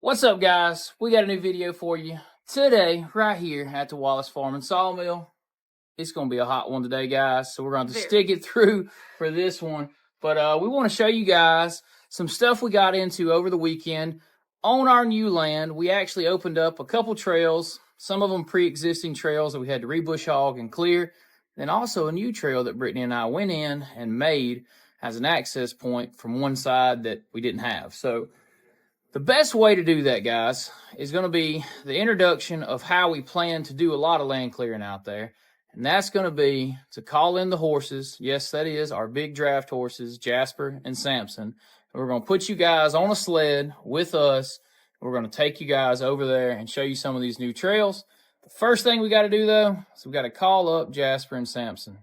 What's up, guys? We got a new video for you today, right here at the Wallace Farm and Sawmill. It's going to be a hot one today, guys, so we're going to stick it through for this one. But we want to show you guys some stuff we got into over the weekend on our new land. We actually opened up a couple trails, some of them pre-existing trails that we had to rebush hog and clear, then also a new trail that Brittany and I went in and made as an access point from one side that we didn't have. So the best way to do that, guys, is going to be the introduction of how we plan to do a lot of land clearing out there. And that's going to be to call in the horses. Yes, that is our big draft horses, Jasper and Samson. And we're going to put you guys on a sled with us. We're going to take you guys over there and show you some of these new trails. The first thing we got to do, though, is we got to call up Jasper and Samson.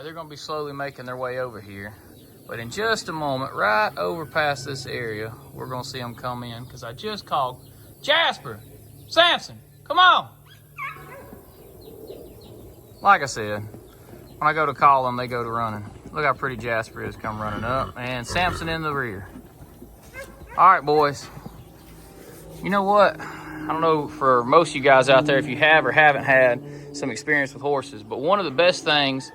They're going to be slowly making their way over here, but in just a moment, right over past this area, we're going to see them come in because I just called Jasper, Samson, come on. Like I said, when I go to call them, they go to running. Look how pretty Jasper is come running up, and Samson in the rear. All right, boys. You know what? I don't know for most of you guys out there if you have or haven't had some experience with horses, but one of the best things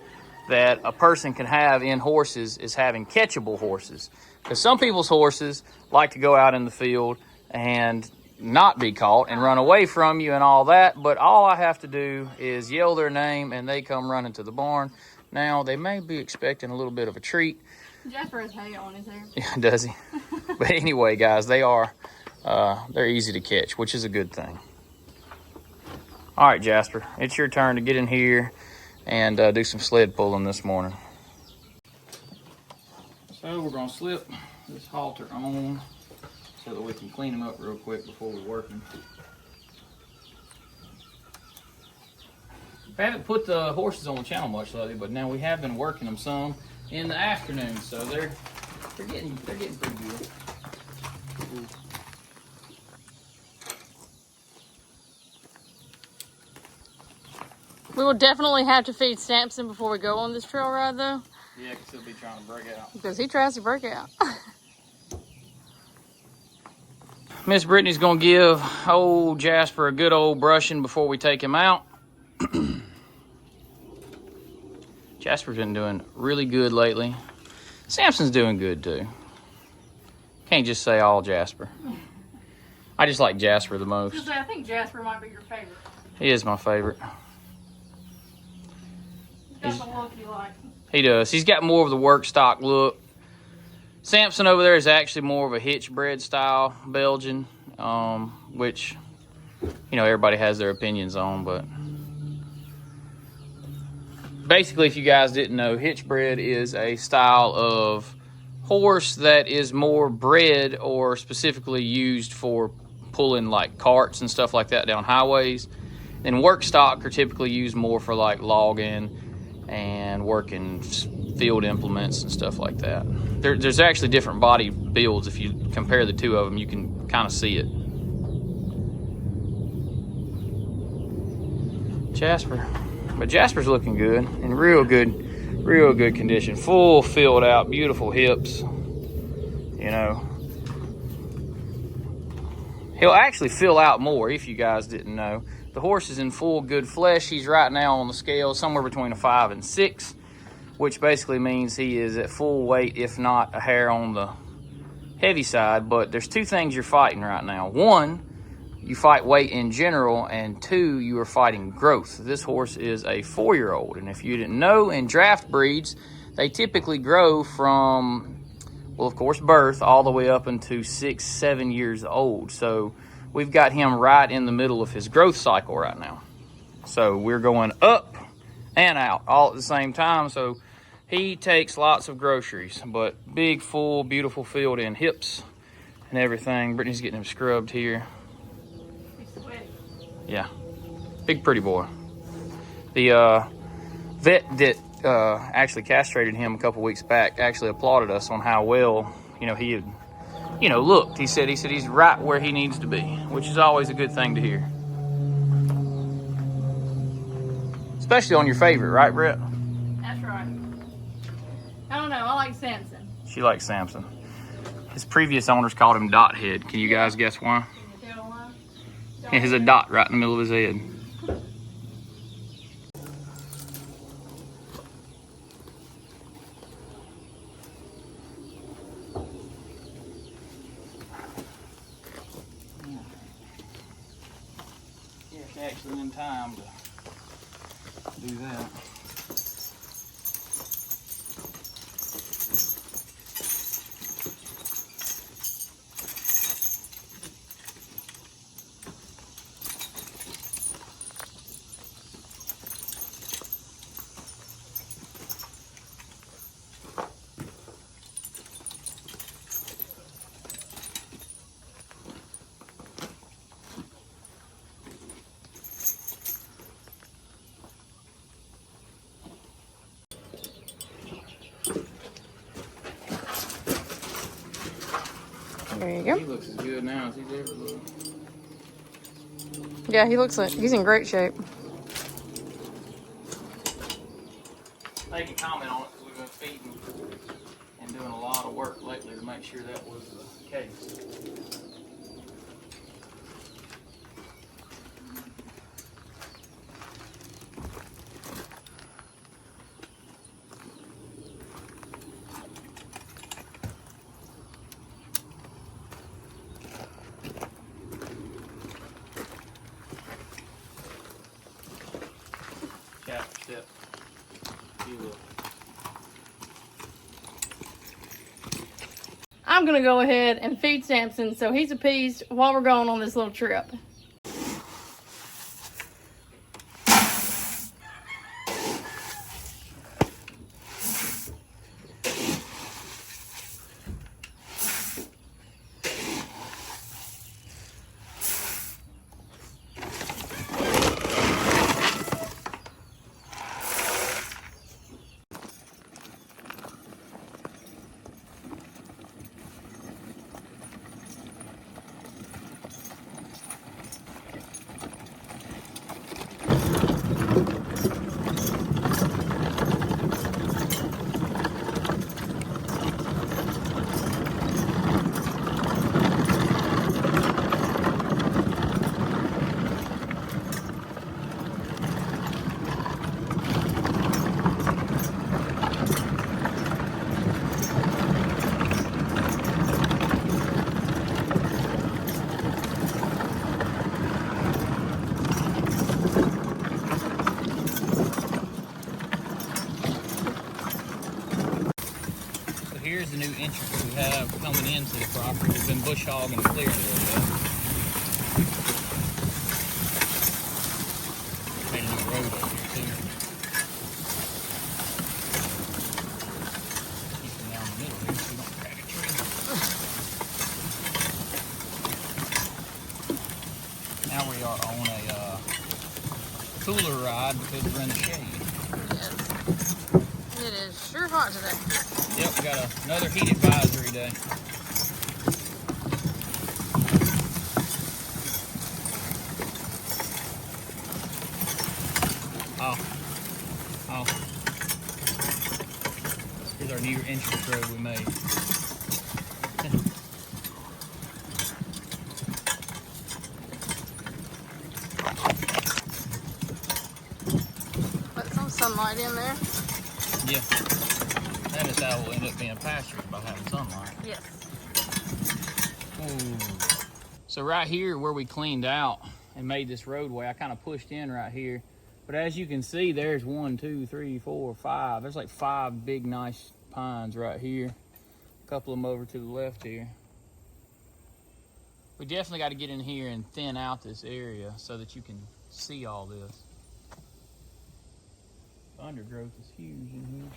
that a person can have in horses is having catchable horses. Because some people's horses like to go out in the field and not be caught and run away from you and all that, but all I have to do is yell their name and they come running to the barn. Now, they may be expecting a little bit of a treat. Jasper has hay on his hair. Yeah, does he? But anyway, guys, they're easy to catch, which is a good thing. All right, Jasper, it's your turn to get in here and do some sled pulling this morning. So we're going to slip this halter on so that we can clean them up real quick before we work them. I haven't put the horses on the channel much lately, but now we have been working them some in the afternoon, so they're getting pretty good. We will definitely have to feed Samson before we go on this trail ride, though. Yeah, because he'll be trying to break out. Because he tries to break out. Miss Brittany's going to give old Jasper a good old brushing before we take him out. Jasper's been doing really good lately. Samson's doing good, too. Can't just say all Jasper. I just like Jasper the most. I think Jasper might be your favorite. He is my favorite. He's got the look you like. He does. He's got more of the work stock look. Samson over there is actually more of a hitch bred style Belgian, which, you know, everybody has their opinions on, but basically, if you guys didn't know, hitch bred is a style of horse that is more bred or specifically used for pulling like carts and stuff like that down highways. And work stock are typically used more for like logging and working field implements and stuff like that. There's actually different body builds. If you compare the two of them, you can kind of see it. Jasper. But Jasper's looking good, in real good condition. Full filled out, beautiful hips. You know. He'll actually fill out more if you guys didn't know. The horse is in full good flesh. He's right now on the scale somewhere between a 5 and 6, which basically means he is at full weight, if not a hair on the heavy side. But there's two things you're fighting right now. One, you fight weight in general, and two, you are fighting growth. This horse is a 4-year-old, and if you didn't know, in draft breeds, they typically grow from, well, of course, birth all the way up into 6, 7 years old. So we've got him right in the middle of his growth cycle right now. So we're going up and out all at the same time. So he takes lots of groceries, but big, full, beautiful filled in hips and everything. Brittany's getting him scrubbed here. He's sweaty. Yeah, big pretty boy. The vet that actually castrated him a couple weeks back actually applauded us on how well, you know, he had you know, looked. He said he's right where he needs to be, which is always a good thing to hear. Especially on your favorite, right, Britt? That's right. I don't know. I like Samson. She likes Samson. His previous owners called him Dot Head. Can you guys guess why? Can you tell why? He has a dot right in the middle of his head. Yeah, it's actually in time to do that. There you go. He looks as good now as he's ever looked. Yeah, he looks like he's in great shape. They can comment on it because we've been feeding and doing a lot of work lately to make sure that was the case. Chapter step. I'm gonna go ahead and feed Samson so he's appeased while we're going on this little trip. Here's the new entrance we have coming into the property. We've been bush hogging and clearing a little bit. Made a new road up here too. Keep them down the middle here so we don't crack a tree. Now we are on a cooler ride because we're in the shade. Yes. It is sure hot today. Yep, we got another heat advisory day. Oh. Here's our new entrance road we made. Put some sunlight in there. Yeah. That is how it will end up being a pasture by having sunlight. Yes. Ooh. So right here where we cleaned out and made this roadway, I kind of pushed in right here. But as you can see, there's 1, 2, 3, 4, 5. There's like 5 big, nice pines right here. A couple of them over to the left here. We definitely got to get in here and thin out this area so that you can see all this. The undergrowth is huge in here.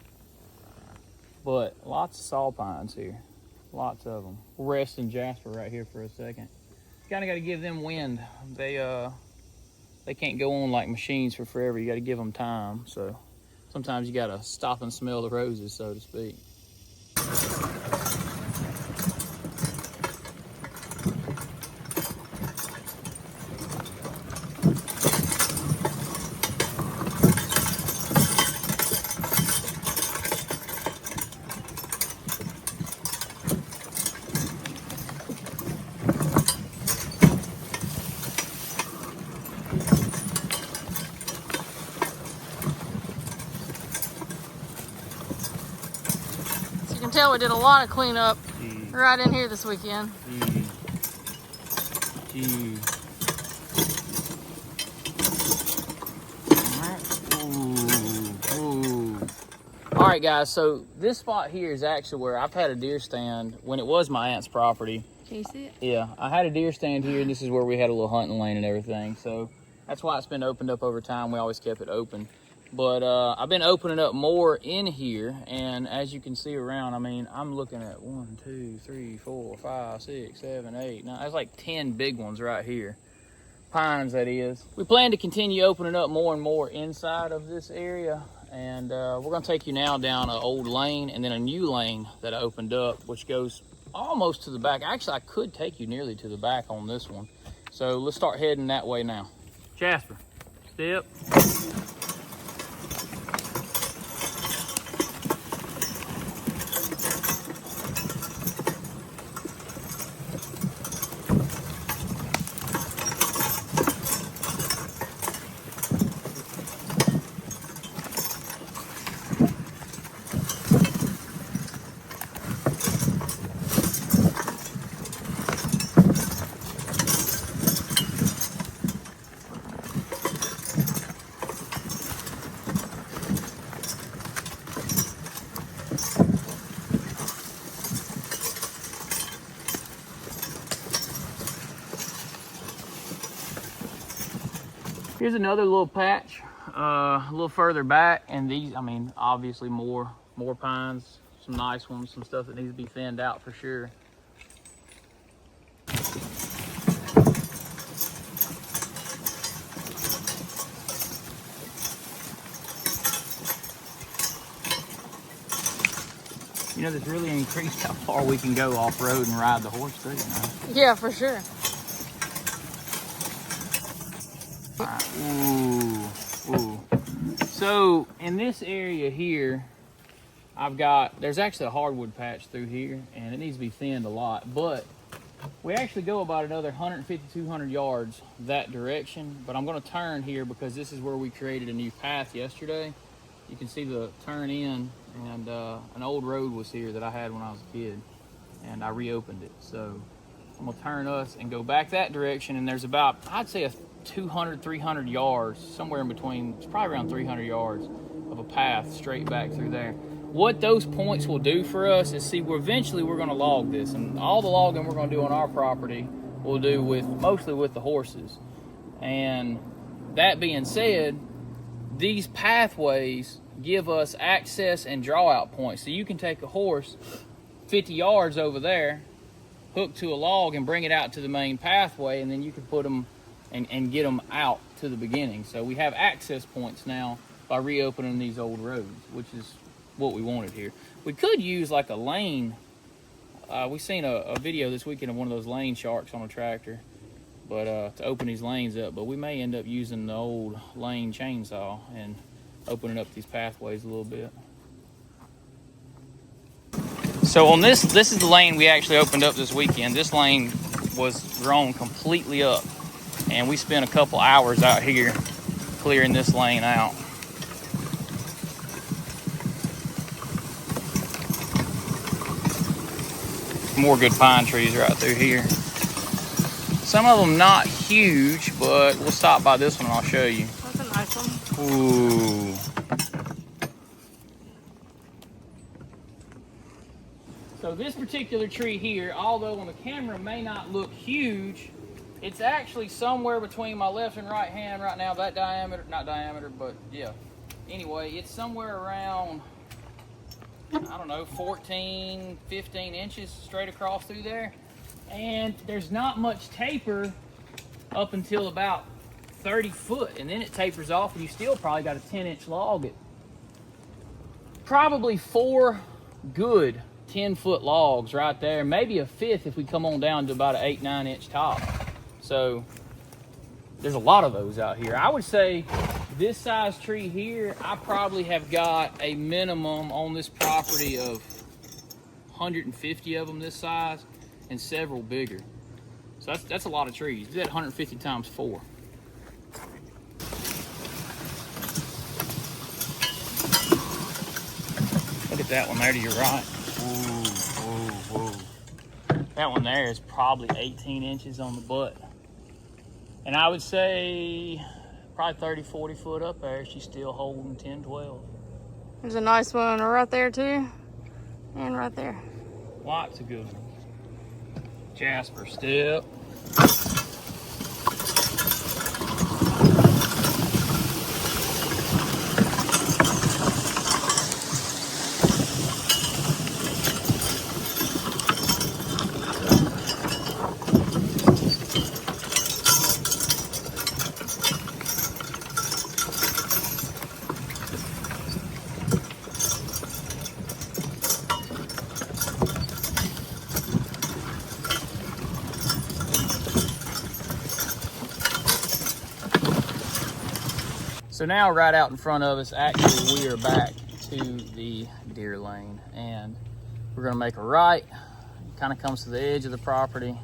But lots of saw pines here. Lots of them. We'll rest in Jasper right here for a second. Kind of got to give them wind. They can't go on like machines for forever. You got to give them time. So sometimes you got to stop and smell the roses, so to speak. know we did a lot of cleanup right in here this weekend. All right, guys, so this spot here is actually where I've had a deer stand when it was my aunt's property. Can you see it? Yeah, I had a deer stand here, and this is where we had a little hunting lane and everything. So that's why it's been opened up over time. We always kept it open. But I've been opening up more in here, and as you can see around, I mean, I'm looking at 1, 2, 3, 4, 5, 6, 7, 8, 9. That's like 10 big ones right here. Pines, that is. We plan to continue opening up more and more inside of this area, and we're going to take you now down an old lane and then a new lane that I opened up, which goes almost to the back. Actually, I could take you nearly to the back on this one. So let's start heading that way now. Jasper, step. Here's another little patch, a little further back, and these, I mean, obviously more pines, some nice ones, some stuff that needs to be thinned out for sure. You know, this really increased how far we can go off-road and ride the horse too, you know? Yeah, for sure. Ooh. So in this area here, there's actually a hardwood patch through here, and it needs to be thinned a lot, but we actually go about another 150, 200 yards that direction, but I'm gonna turn here because this is where we created a new path yesterday. You can see the turn in, and an old road was here that I had when I was a kid, and I reopened it. So I'm gonna turn us and go back that direction, and there's about, I'd say, a 200, 300 yards, somewhere in between, it's probably around 300 yards of a path straight back through there. What those points will do for us is, see, eventually we're gonna log this, and all the logging we're gonna do on our property we'll do mostly with the horses. And that being said, these pathways give us access and draw out points. So you can take a horse 50 yards over there, hook to a log and bring it out to the main pathway, and then you can put them and get them out to the beginning. So we have access points now by reopening these old roads, which is what we wanted here. We could use like a lane. We seen a video this weekend of one of those lane sharks on a tractor, but to open these lanes up. But we may end up using the old lane chainsaw and opening up these pathways a little bit. So on this is the lane we actually opened up this weekend. This lane was grown completely up, and we spent a couple hours out here clearing this lane out. More good pine trees right through here. Some of them not huge, but we'll stop by this one and I'll show you. That's a nice one. Ooh. So this particular tree here, although on the camera may not look huge, it's actually somewhere between my left and right hand right now. That diameter, not diameter, but yeah. Anyway, it's somewhere around, I don't know, 14, 15 inches straight across through there. And there's not much taper up until about 30 foot, and then it tapers off, and you still probably got a 10-inch log. Probably 4 good 10-foot logs right there, maybe a 5th if we come on down to about an 8, 9-inch top. So there's a lot of those out here. I would say this size tree here, I probably have got a minimum on this property of 150 of them this size, and several bigger. So that's a lot of trees. You did 150 times 4. Look at that one there to your right. Ooh. whoa. That one there is probably 18 inches on the butt. And I would say probably 30, 40 foot up there, she's still holding 10, 12. There's a nice one right there too, and right there. Lots of good ones. Jasper step. So now right out in front of us, actually we are back to the deer lane, and we're gonna make a right. It kind of comes to the edge of the property,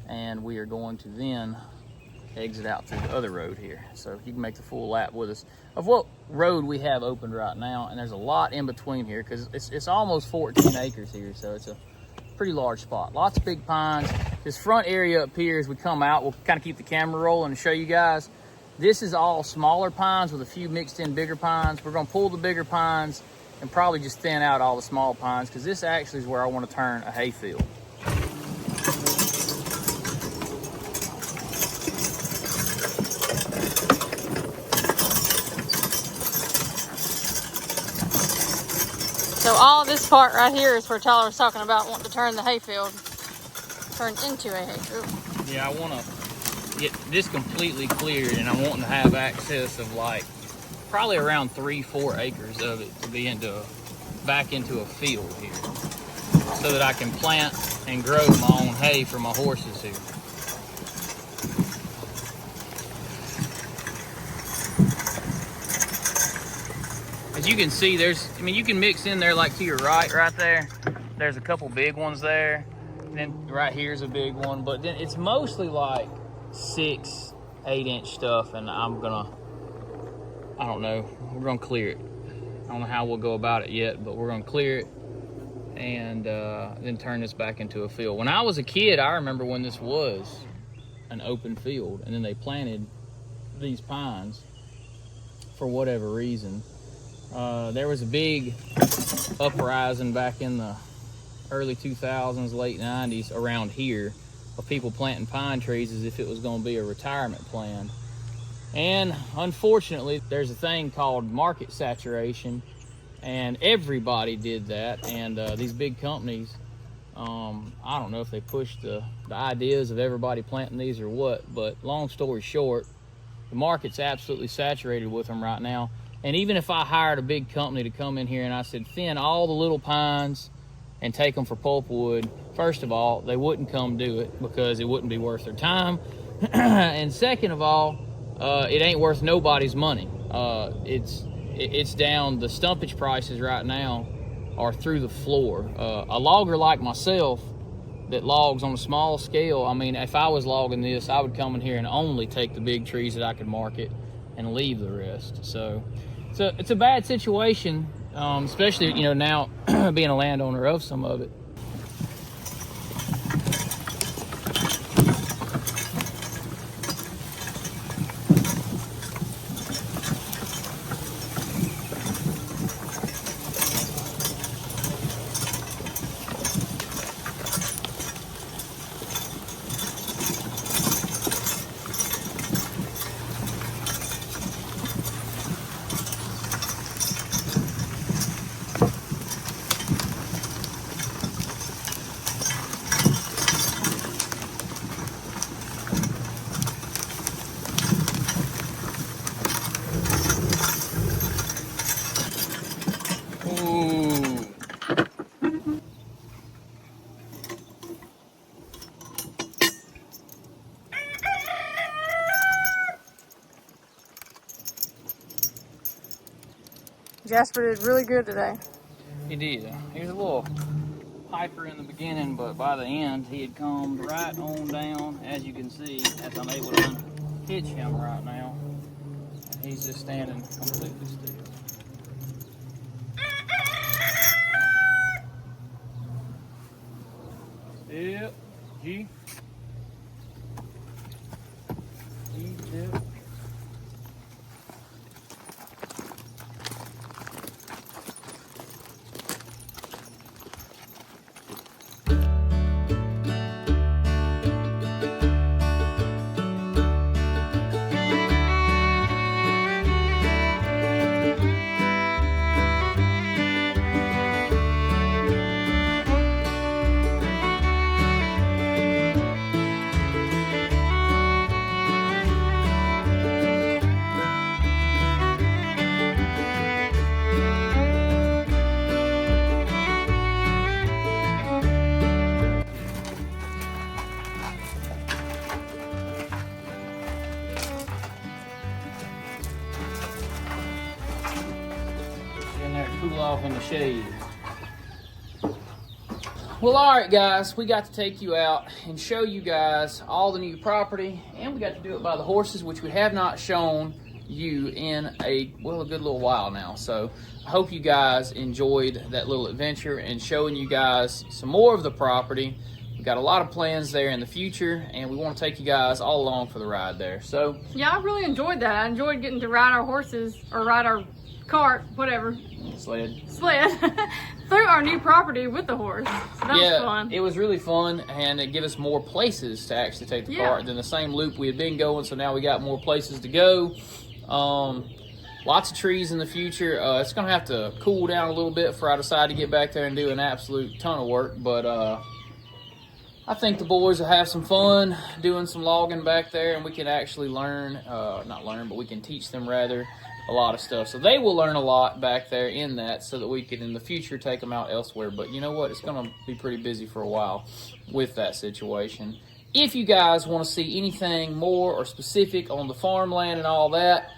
and we are going to then exit out through the other road here. So you can make the full lap with us of what road we have opened right now, and there's a lot in between here because it's almost 14 acres here, so it's a pretty large spot. Lots of big pines. This front area up here, as we come out, we'll kind of keep the camera rolling and show you guys. This is all smaller pines with a few mixed in bigger pines. We're gonna pull the bigger pines and probably just thin out all the small pines because this actually is where I want to turn a hayfield. So all of this part right here is where Tyler was talking about wanting to turn the hayfield turned into a hayfield. Yeah, I want to get this completely cleared, and I'm wanting to have access of like probably around 3-4 acres of it to be back into a field here, so that I can plant and grow my own hay for my horses here. As you can see, you can mix in there like to your right there. There's a couple big ones there. Then right here's a big one, but then it's mostly like 6, 8-inch stuff, and I don't know, we're gonna clear it. I don't know how we'll go about it yet, but we're gonna clear it and then turn this back into a field. When I was a kid, I remember when this was an open field, and then they planted these pines for whatever reason. There was a big uprising back in the early 2000s, late 90s around here of people planting pine trees as if it was going to be a retirement plan. And unfortunately, there's a thing called market saturation, and everybody did that. And these big companies, I don't know if they pushed the ideas of everybody planting these or what, but long story short, the market's absolutely saturated with them right now. And even if I hired a big company to come in here and I said, thin all the little pines and take them for pulpwood, first of all, they wouldn't come do it because it wouldn't be worth their time. And second of all, it ain't worth nobody's money. It's down, the stumpage prices right now are through the floor. A logger like myself that logs on a small scale, I mean, if I was logging this, I would come in here and only take the big trees that I could market and leave the rest. So it's a bad situation, especially, now being a landowner of some of it. Jasper did really good today. He did. He was a little hyper in the beginning, but by the end, he had calmed right on down, as you can see, as I'm able to hitch him right now. And he's just standing completely still. Yep. G. Yep. In there to cool off in the shade. Well, all right, guys, we got to take you out and show you guys all the new property, and we got to do it by the horses, which we have not shown you in a good little while now. So I hope you guys enjoyed that little adventure and showing you guys some more of the property. We got a lot of plans there in the future, and we want to take you guys all along for the ride there. So yeah, I really enjoyed that. I enjoyed getting to ride our horses, or ride our cart, whatever. Sled. Through our new property with the horse. So that was fun. It was really fun, and it gave us more places to actually take the cart than the same loop we had been going, so now we got more places to go. Lots of trees in the future. It's going to have to cool down a little bit before I decide to get back there and do an absolute ton of work, but I think the boys will have some fun doing some logging back there, and we can actually we can teach them rather a lot of stuff. So they will learn a lot back there in that, so that we can in the future take them out elsewhere. But you know what? It's going to be pretty busy for a while with that situation. If you guys want to see anything more or specific on the farmland and all that,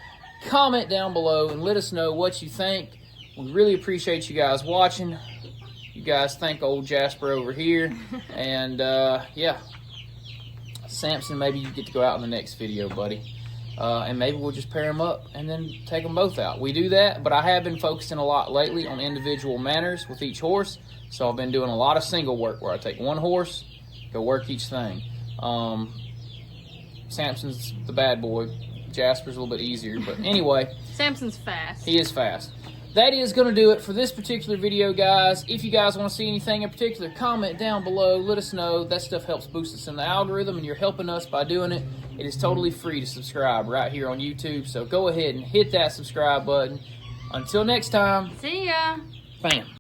comment down below and let us know what you think. We really appreciate you guys watching. You guys thank old Jasper over here. And yeah, Samson, maybe you get to go out in the next video, buddy. And maybe we'll just pair them up and then take them both out. We do that, but I have been focusing a lot lately on individual manners with each horse. So I've been doing a lot of single work where I take one horse, go work each thing. Samson's the bad boy. Jasper's a little bit easier, but anyway. Samson's fast. He is fast. That is going to do it for this particular video, guys. If you guys want to see anything in particular, comment down below. Let us know. That stuff helps boost us in the algorithm, and you're helping us by doing it. It is totally free to subscribe right here on YouTube, so go ahead and hit that subscribe button. Until next time. See ya. Bam.